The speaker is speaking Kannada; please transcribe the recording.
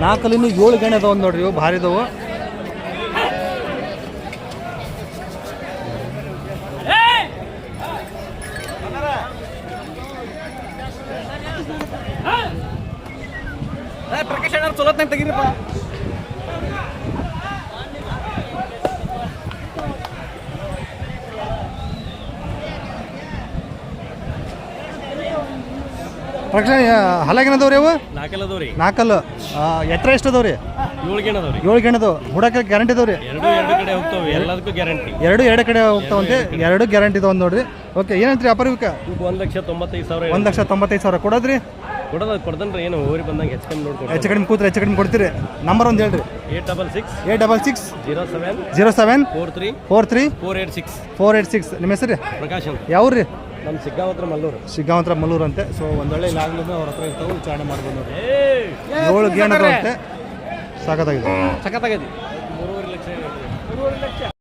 4 7 ಗಣೆ ಅದಾವ ನೋಡ್ರಿ ಇವು ಭಾರಿ ಅದಾವು. ಪ್ರಕಾಶ್ ಅಣ್ಣ ಚಲೋತ್ನಾಗ ತೆಗೀರಿಪ್ಪ. ಪ್ರಕಾಶ್ ಹಲಾಗೇನದವ್ರಿ ಅವು 4 ಅದಾವ ರೀ. 4 ಎತ್ತರ ಎಷ್ಟು ಅದಾವ್ರಿ? 7 ಗೇಣ್ ಅದಾವ ರೀ. 7 ಗೇಣ್ ಅದಾವ. ಹುಡಕ್ಕೆ ಗ್ಯಾರಂಟಿ ಅದಾವ್ರಿ? ಎರಡು ಕಡೆ ಹೋಗ್ತಾವೆ, ಎಲ್ಲದಕ್ಕೂ ಗ್ಯಾರಂಟಿ. ಎರಡು ಕಡೆ ಹೋಗ್ತಾವಂತೆ, 2 ಗ್ಯಾರಂಟಿ ಇದಾವ ನೋಡ್ರಿ. ಓಕೆ, ಏನಂತ್ರಿ ವ್ಯಾಪಾರ ಇವಕ್ಕೆ? 1,95,000. 1,95,000 ಕೊಡೋದ್ರಿ? ಕೊಡದನ್ರಿ ಏನು ಊರಿ ಬಂದಂಗೆ ಹೆಚ್ಚು ಕಮ್ಮಿ ನೋಡ್ಕೊಂಡು ಹೆಚ್ಚು ಕಡಿಮೆ ಕೂತ್ರೆ ಹೆಚ್ಚು ಕಡಿಮೆ ಕೊಡ್ತೀರಿ. ನಂಬರ್ ಒಂದು ಹೇಳ್ರಿ. 866 07 43 43 486. ನಿಮ್ಮ ಹೆಸರು? ಪ್ರಕಾಶ್ ಅಂತ. ಯಾವ್ರಿ? ನಮ್ಮ ಸಿಗ್ಗಾಂವತ್ರ ಮಲ್ಲೂರು. ಸಿಗ್ಗಾಂವತ್ರ ಮಲ್ಲೂರು ಅಂತೆ. ಸೊ ಒಂದೊಳ್ಳೆ ಇಲ್ಲಾಗ್ಲೂ ಅವ್ರ ಹತ್ರ ಇರ್ತಾವೆ, ವಿಚಾರಣೆ ಮಾಡ್ಬೋದು ನೋಡಿ. 7 ಗೇಣ್ ಅದಾವ ಅಂತೆ. ಸಾಕಾಗಿದೆ. ಸಖತ್ತಾಗೈತಿ. 3